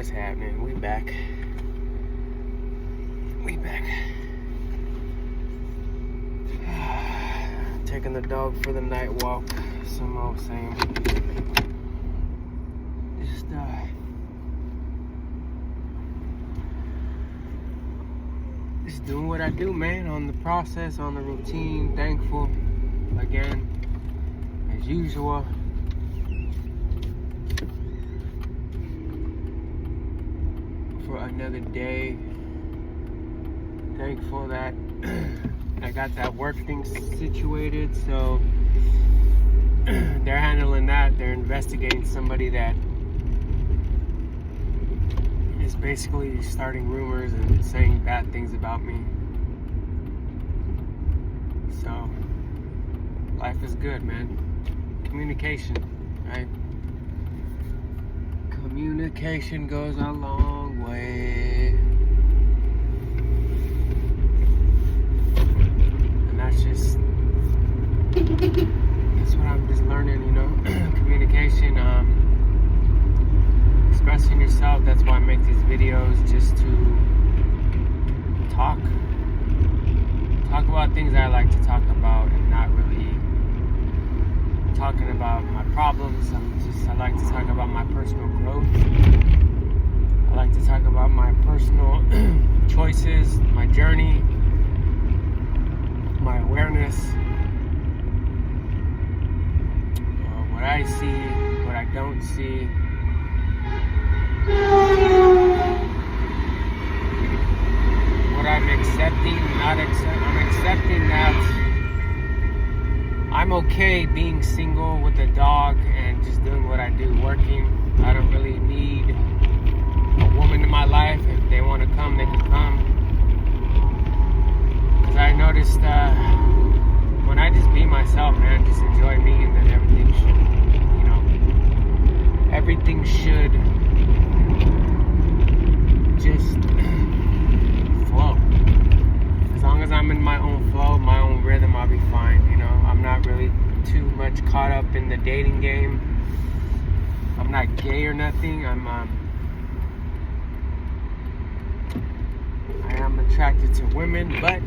what's happening. We back. Taking the dog for the night walk. Some old same. Just doing what I do, man. On the process, on the routine. Thankful again, as usual. For another day. Thankful that I got that work thing situated, so they're handling that. They're investigating somebody that is basically starting rumors and saying bad things about me. So life is good, man. Communication, right? Communication goes a long way. And that's what I'm just learning, you know. Communication, expressing yourself. That's why I make these videos, just to talk about things I like to talk about, and not really talking about my problems. I like to talk about my personal growth. I like to talk about my personal choices, my journey, my awareness, what I see, what I don't see. What I'm accepting, not accepting. I'm accepting that I'm okay being single with a dog and just doing what I do, working. I don't really need a woman in my life. If they want to come, they can come. Because I noticed when I just be myself, man, just enjoy me, and then everything should just flow. As long as I'm in my own flow, my own rhythm, I'll be fine, you know. I'm not really too much caught up in the dating game. I'm not gay or nothing. I am attracted to women, but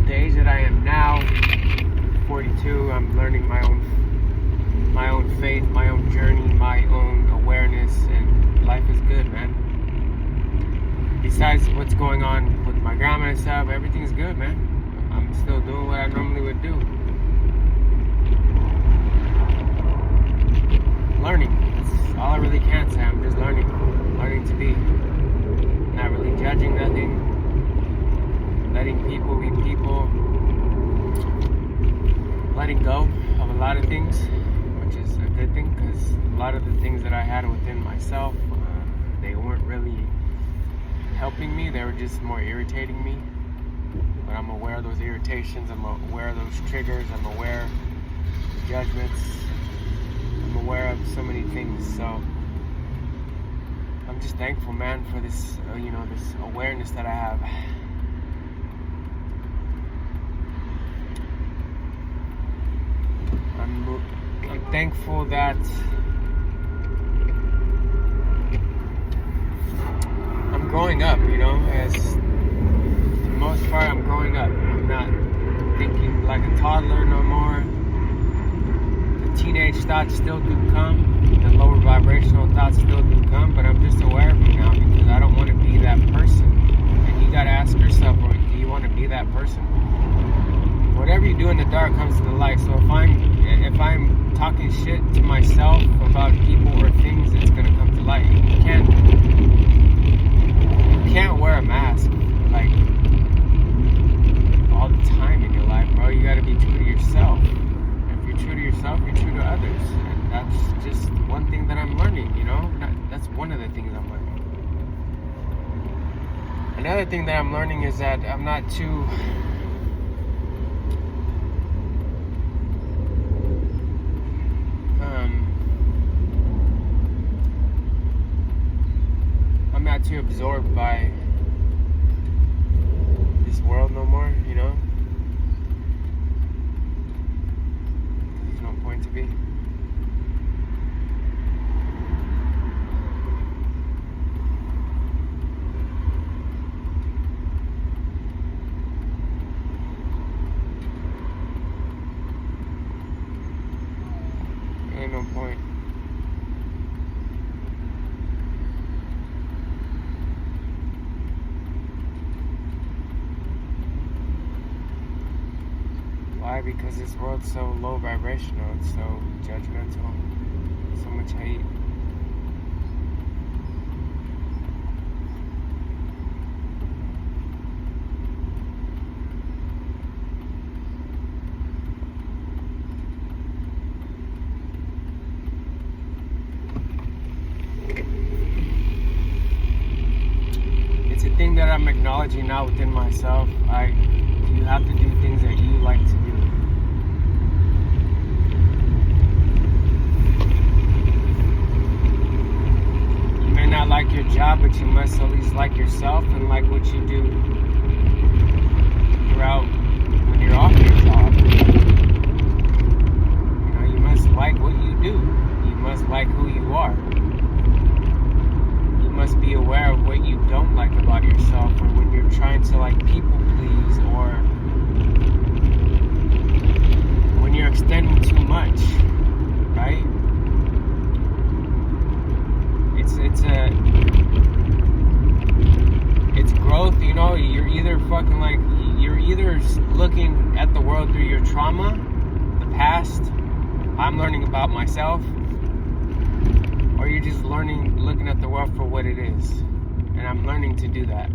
the age that I am now, 42, I'm learning my own faith, my own journey, my own awareness, and life is good, man. Besides what's going on with my grandma and stuff, everything's good, man. I'm still doing what I normally would do. Learning. That's all I really can say. I'm just learning to be. Not really judging nothing. Letting people be people. Letting go of a lot of things, which is a good thing, because a lot of the things that I had within myself, they weren't really helping me. They were just more irritating me. But I'm aware of those irritations. I'm aware of those triggers. I'm aware of judgments. I'm aware of so many things. So I'm just thankful, man, for this, this awareness that I have. I'm thankful that I'm growing up, as for the most part, I'm growing up. I'm not thinking like a toddler no more. The teenage thoughts still do come. The lower vibrational thoughts still do come, but I'm just aware of them now, because I don't want to be that person. And you gotta ask yourself, do you want to be that person? Whatever you do in the dark comes to the light. So if I'm talking shit to myself about people or things, it's gonna come to light. You can't wear a mask like all the time in your life, bro. You gotta be true to yourself. If you're true to yourself, you're true to others. And that's just one thing that I'm learning, That's one of the things I'm learning. Another thing that I'm learning is that I'm not too absorbed by this world no more, There's no point to be. Why? Because this world's so low vibrational, it's so judgmental, so much hate. It's a thing that I'm acknowledging now within myself. You have to do things that you like to do. You may not like your job, but you must at least like yourself and like what you do throughout when you're off your job. You know, you must like what you do. You must like who you are. You must be aware of what you don't like about yourself, or when you're trying to like people please, or when you're extending too much, right? It's growth, you know. You're either looking at the world through your trauma, the past. I'm learning about myself. Or you're just looking at the world for what it is. And I'm learning to do that.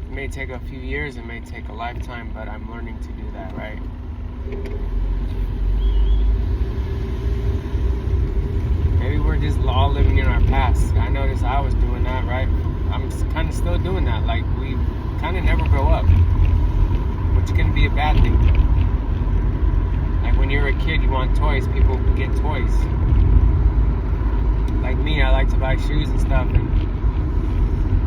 It may take a few years, it may take a lifetime, but I'm learning to do that, right? Maybe we're just all living in our past. I noticed I was doing that, right? I'm kind of still doing that. Like, we kind of never grow up, which can be a bad thing. Like, when you're a kid, you want toys, people get toys. Like me, I like to buy shoes and stuff,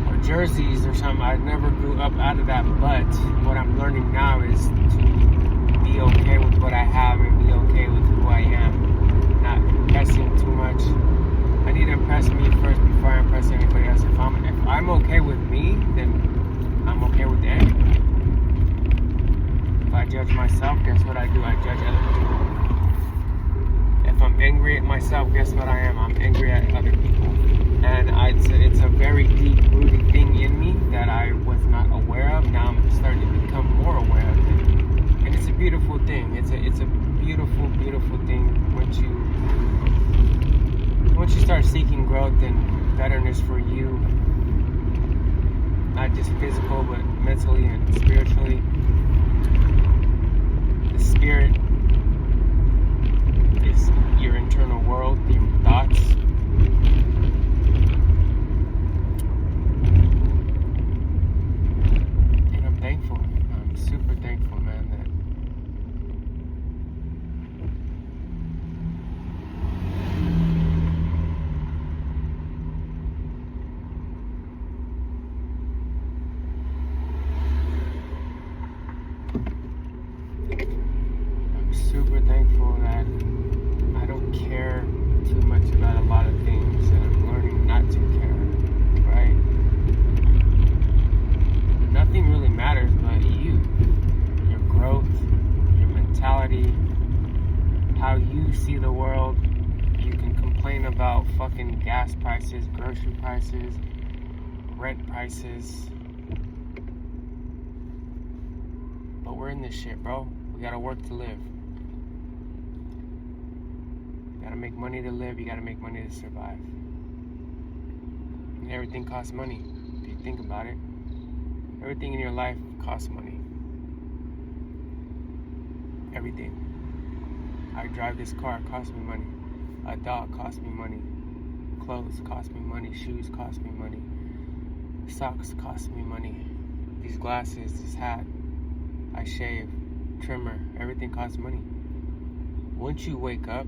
or jerseys or something. I never grew up out of that, but what I'm learning now is to be okay with what I have and be okay with who I am, not impressing too much. I need to impress me first before I impress anybody else. If I'm okay with me, then I'm okay with anybody. If I judge myself, guess what I do? I judge other people. If I'm angry at myself, guess what I am? I'm angry at other people. And it's a very deep-rooted thing in me that I was not aware of. Now I'm starting to become more aware of it. And it's a beautiful thing. It's a beautiful, beautiful thing once you start seeking growth and betterness for you. Not just physical, but mentally and spiritually. The spirit is your internal world, your thoughts. And I'm thankful. I'm super thankful, man, that super thankful that I don't care too much about a lot of things, and I'm learning not to care, right? Nothing really matters but you, your growth, your mentality, how you see the world. You can complain about fucking gas prices, grocery prices, rent prices, but we're in this shit, bro. We gotta work to live. You gotta make money to live, you gotta make money to survive. And everything costs money, if you think about it. Everything in your life costs money. Everything. I drive this car, it costs me money. A dog costs me money. Clothes cost me money. Shoes cost me money. Socks cost me money. These glasses, this hat, I shave, trimmer, everything costs money. Once you wake up,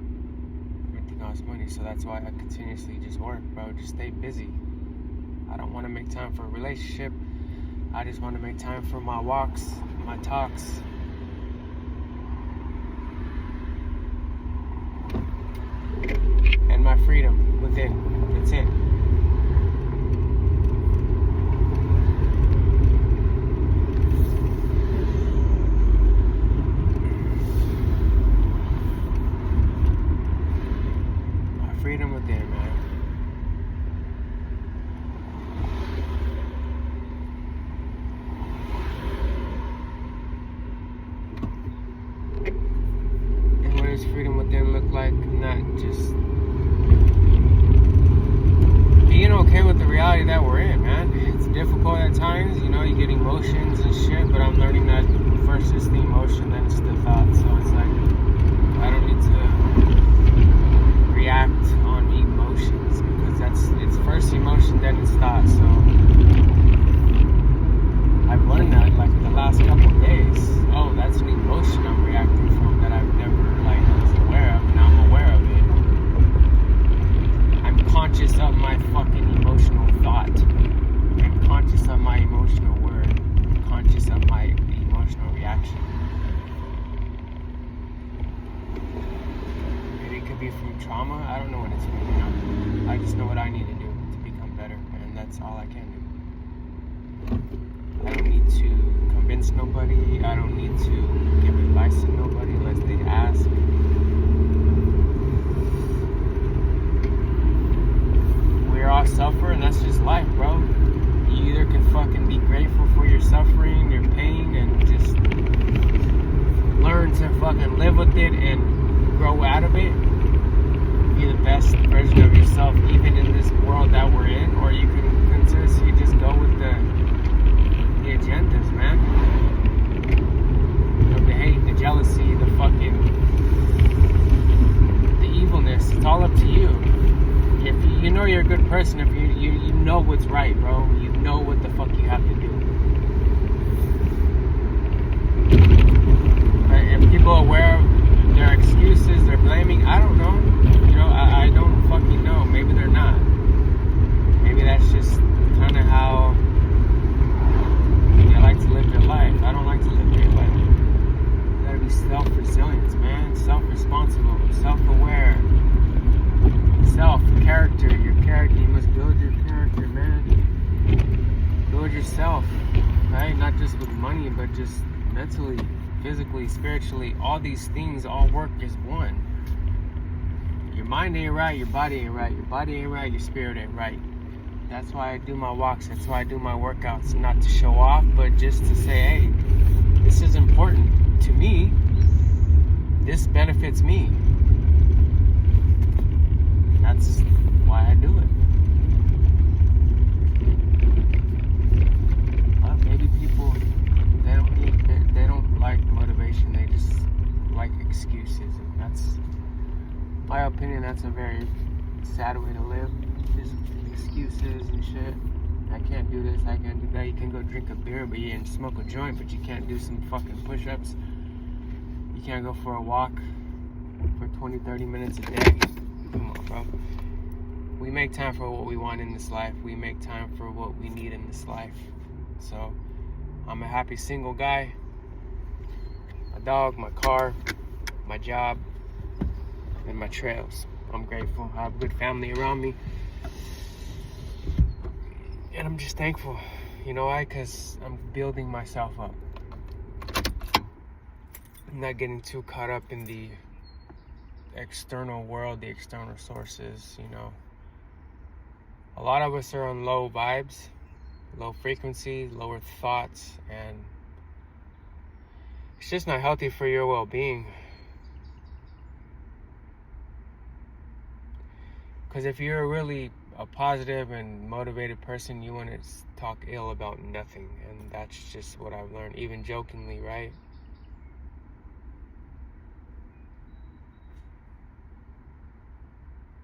everything costs money. So that's why I continuously just work, bro. Just stay busy. I don't want to make time for a relationship. I just want to make time for my walks, my talks. And my freedom within. That's it. My freedom within, man. does freedom within look like? Not just being okay with the reality that we're in, man. It's difficult at times, you know, you get emotions and shit, but I'm learning that first is the emotion, then it's the thought. So it's like, I don't need to react on emotions, because it's first emotion, then it's thought. So I've learned that like the last couple of days. Oh, that's an emotion I'm reacting from that I've never was aware of. Now I'm aware of it. I'm conscious of my fucking emotional thought. I'm conscious of my emotional word. I'm conscious of my emotional reaction. Maybe it could be from trauma. I don't know what it's from. I just know what I need to do to become better, and that's all I can do. I don't need to convince nobody. I don't need to give advice to nobody unless they ask. We're all suffer, and that's just life, bro. You either can fucking be grateful for your suffering, your pain, and just learn to fucking live with it and grow out of it. Be the best version of yourself, even in this world that we're in, or you can continuously just go with the agendas, man. The hate, the jealousy, the fucking, the evilness. It's all up to you. If you know you're a good person, if you know what's right, bro. You know what the fuck you have to do. If people are aware of their excuses, they're blaming, I don't know. You know, I don't fucking know. Maybe they're not. Maybe that's just kind of how like to live your life. I don't like to live your life. You gotta be self-resilience, man. Self-responsible, self-aware, self-character. Your character, you must build your character, man. Build yourself, right? Not just with money, but just mentally, physically, spiritually. All these things all work as one. Your mind ain't right, your body ain't right. Your body ain't right, your spirit ain't right. That's why I do my walks. That's why I do my workouts. Not to show off, but just to say, hey, this is important to me. This benefits me. That's why I do it. Well, maybe people, they don't like motivation. They just like excuses. And that's, in my opinion, that's a very sad way to live. Just excuses and shit. I can't do this, I can't do that. You can go drink a beer and smoke a joint, but you can't do some fucking push-ups. You can't go for a walk for 20-30 minutes a day. Come on, bro. We make time for what we want in this life. We make time for what we need in this life. So I'm a happy single guy. My dog, my car, my job, and my trails. I'm grateful. I have a good family around me. And I'm just thankful. You know why? Because I'm building myself up. I'm not getting too caught up in the external world, the external sources, you know. A lot of us are on low vibes, low frequency, lower thoughts, and it's just not healthy for your well-being. Because if you're really a positive and motivated person, you want to talk ill about nothing. And that's just what I've learned, even jokingly, right?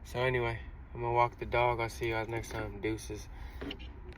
So anyway, I'm gonna walk the dog. I'll see you guys next time. Deuces.